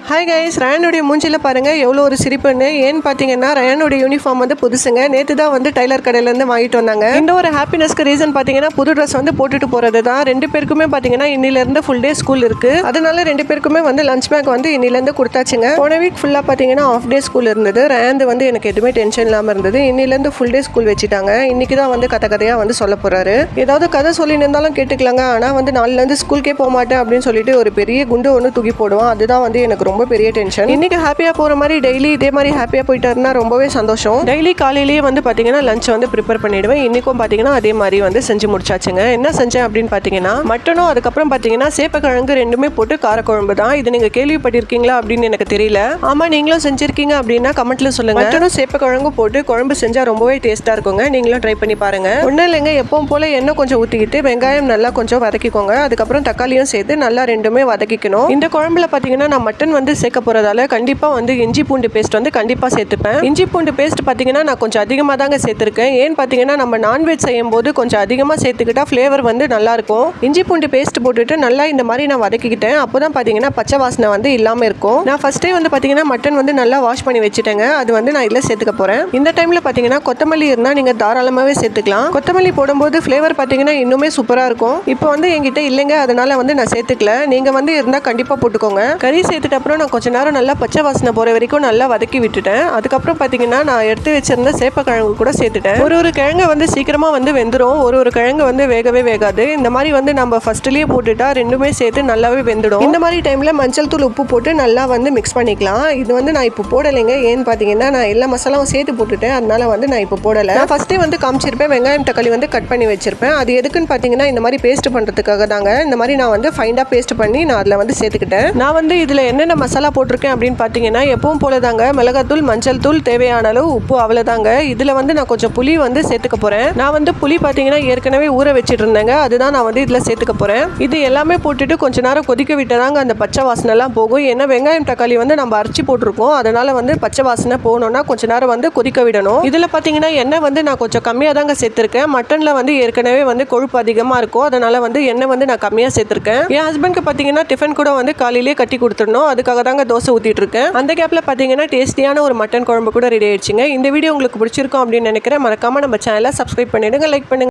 Hi guys, ரயானுடைய மூஞ்சியில் பாருங்கள் எவ்வளோ ஒரு சிரிப்புன்னு. ஏன்னு பார்த்தீங்கன்னா ரயானுடைய யூனிஃபார்ம் வந்து புதுசுங்க. நேற்று தான் வந்து டைலர் கடையிலேருந்து வாங்கிட்டு வந்தாங்க. இந்த ஒரு ஹாப்பினஸ்க்கு ரீசன் பார்த்தீங்கன்னா புது ட்ரெஸ் வந்து போட்டுட்டு போகிறது தான். ரெண்டு பேருக்குமே பார்த்தீங்கன்னா இன்னிலேருந்து ஃபுல் டே ஸ்கூல் இருக்குது. அதனால ரெண்டு பேருக்குமே வந்து லஞ்ச் பேக் வந்து இன்னிலேருந்து கொடுத்தாச்சுங்க. போன வீக் ஃபுல்லாக பார்த்தீங்கன்னா ஆஃப் டே ஸ்கூல் இருந்தது. ரயாந்து வந்து எனக்கு எதுவுமே டென்ஷன் இல்லாமல் இருந்தது. இன்னிலேருந்து ஃபுல் டே ஸ்கூல் வச்சுட்டாங்க. இன்னைக்கு தான் வந்து கதையாக வந்து சொல்ல போகிறாரு. ஏதாவது கதை சொல்லி இருந்தாலும் கேட்டுக்கலாங்க. ஆனால் வந்து நாளிலேருந்து ஸ்கூலுக்கே போக மாட்டேன் அப்படின்னு சொல்லிட்டு ஒரு பெரிய குண்டு ஒன்று தூக்கி போடுவான். அதுதான் வந்து எனக்கு ரொம்ப பெரிய டென்ஷன். இன்னைக்கு ஹாப்பியா போற மாதிரி டெய்லி இதே மாதிரி ஹாப்பியா போயிட்டாருன்னா ரொம்பவே சந்தோஷம். டெய்லி காலையிலேயே வந்து பாத்தீங்கன்னா லஞ்ச் வந்து ப்ரிப்பேர் பண்ணிடுவேன். இன்னைக்கும் பாத்தீங்கன்னா அதே மாதிரி வந்து செஞ்சு முடிச்சாச்சுங்க. என்ன செஞ்சேன் அப்படின்னு பாத்தீங்கன்னா மட்டனும் அதுக்கப்புறம் பாத்தீங்கன்னா சேப்பக்கிழங்கு ரெண்டுமே போட்டு காரக்குழம்பு தான். இது நீங்க கேள்விப்பட்டிருக்கீங்களா அப்படின்னு எனக்கு தெரியல. ஆமா, நீங்களும் செஞ்சிருக்கீங்க அப்படின்னா கமெண்ட்ல சொல்லுங்க. மட்டனும் சேப்பக்கிழங்கு போட்டு குழம்பு செஞ்சா ரொம்பவே டேஸ்டா இருக்குங்க. நீங்களும் ட்ரை பண்ணி பாருங்க. ஒன்னும் இல்லைங்க, எப்பவும் போல எண்ணெய் கொஞ்சம் ஊத்திக்கிட்டு வெங்காயம் நல்லா கொஞ்சம் வதக்கிக்கோங்க. அதுக்கப்புறம் தக்காளியும் சேர்த்து நல்லா ரெண்டுமே வதக்கிக்கணும். இந்த குழம்புல பாத்தீங்கன்னா நான் மட்டன் வந்து சேர்க்க போறதால கண்டிப்பா வந்து இஞ்சி பூண்டு பேஸ்ட் வந்து கண்டிப்பா சேர்த்துப்பேன். இஞ்சி பூண்டு பேஸ்ட் பாத்தீங்கன்னா நான் கொஞ்சம் அதிகமா தாங்க சேர்த்திருக்கேன். ஏன்னு பாத்தீங்கன்னா நம்ம நான்வெஜ் செய்யும் போது கொஞ்சம் அதிகமா சேர்த்துக்கிட்டா ஃபிளேவர் வந்து நல்லா இருக்கும். இஞ்சி பூண்டு பேஸ்ட் போட்டுட்டு நல்லா இந்த மாதிரி நான் வதக்கிக்கிட்டேன். அப்போதான் பாத்தீங்கன்னா பச்சை வாசனை வந்து இல்லாம இருக்கும். நான் ஃபர்ஸ்டே வந்து பாத்தீங்கன்னா மட்டன் வந்து நல்லா வாஷ் பண்ணி வச்சுட்டேங்க. அது வந்து நான் இதுல சேர்த்துக்க போறேன். இந்த டைம்ல பாத்தீங்கன்னா கொத்தமல்லி இருந்தா நீங்க தாராளமாவே சேர்த்துக்கலாம். கொத்தமல்லி போடும்போது ஃபிளேவர் பாத்தீங்கன்னா இன்னுமே சூப்பரா இருக்கும். இப்போ வந்து என்கிட்ட இல்லைங்க, அதனால வந்து நான் சேர்த்துக்கல. நீங்க வந்து இருந்தா கண்டிப்பா போட்டுக்கோங்க. கறி சேர்த்துட்ட அப்புறம் நான் கொஞ்ச நேரம் நல்லா பச்சை வாசனை போற வரைக்கும் நல்லா வதக்கி விட்டுட்டேன். அதுக்கப்புறம் பாத்தீங்கன்னா நான் எடுத்து வச்சிருந்த சேப்பக்கிழங்கு கூட சேர்த்துட்டேன். ஒரு கிழங்கு வந்து சீக்கிரமா வந்து வெந்துடும். ஒரு கிழங்கு வந்து வேகவே வேகாது. இந்த மாதிரி வந்து நம்ம ஃபர்ஸ்ட்லயே போட்டுட்டா ரெண்டுமே சேர்த்து நல்லாவே வெந்துடும். இந்த மாதிரி டைம்ல மஞ்சள் தூள் உப்பு போட்டு நல்லா வந்து மிக்ஸ் பண்ணிக்கலாம். இது வந்து நான் இப்போ போடலைங்க. ஏன்னு பாத்தீங்கன்னா நான் எல்லா மசாலாவும் சேர்த்து போட்டுட்டேன். அதனால வந்து நான் இப்போ போடல. நான் ஃபர்ஸ்டே வந்து காமிச்சிருப்பேன். வெங்காயம் தக்காளி வந்து கட் பண்ணி வச்சிருப்பேன். அது எதுக்குன்னு பாத்தீங்கன்னா இந்த மாதிரி பேஸ்ட் பண்றதுக்காக தாங்க. இந்த மாதிரி நான் வந்து ஃபைண்டா பேஸ்ட் பண்ணி நான் அதுல வந்து சேர்த்துக்கிட்டேன். நான் வந்து இதுல என்னென்ன மசாலா போட்டிருக்கேன் அப்படின்னு பாத்தீங்கன்னா எப்பவும் போல தாங்க மிளகாத்தூள், மஞ்சள் தூள், தேவையான அளவு உப்பு, அவ்வளவுதாங்க. இதுல வந்து நான் கொஞ்சம் புளி வந்து சேர்த்துக்க போறேன். நான் வந்து புளி பாத்தீங்கன்னா ஏற்கனவே ஊற வச்சிட்டு இருந்தேங்க. அதுதான் நான் வந்து இதுல சேர்த்துக்க போறேன். இது எல்லாமே போட்டுட்டு கொஞ்ச நேரம் கொதிக்க விட்டதாங்க அந்த பச்சை வாசனை எல்லாம் போகும். ஏன்னா வெங்காயம் தக்காளி வந்து நம்ம அரைச்சி போட்டிருக்கோம். அதனால வந்து பச்சை வாசனை போகணும்னா கொஞ்ச நேரம் வந்து கொதிக்க விடணும். இதுல பாத்தீங்கன்னா எண்ணெய் வந்து நான் கொஞ்சம் கம்மியா தாங்க சேர்த்திருக்கேன். மட்டன்ல வந்து ஏற்கனவே வந்து கொழுப்பு அதிகமா இருக்கும். அதனால வந்து எண்ணெய் வந்து நான் கம்மியா சேர்த்திருக்கேன். என் ஹஸ்பண்ட்க்கு பாத்தீங்கன்னா டிஃபன் கூட வந்து காலையிலேயே கட்டி கொடுத்துடணும். அதுக்காக தாங்க தோசை ஊத்திட்டு இருக்கேன். அந்த கேப்ல பாத்தீங்கன்னா டேஸ்டியான ஒரு மட்டன் குழம்பு கூட ரெடி ஆயிடுச்சுங்க. இந்த வீடியோ உங்களுக்கு பிடிச்சிருக்கும் அப்படின்னு நினைக்கிறேன். மறக்காம நம்ம சேனலை சப்ஸ்கிரைப் பண்ணிடுங்க, லைக் பண்ணுங்க.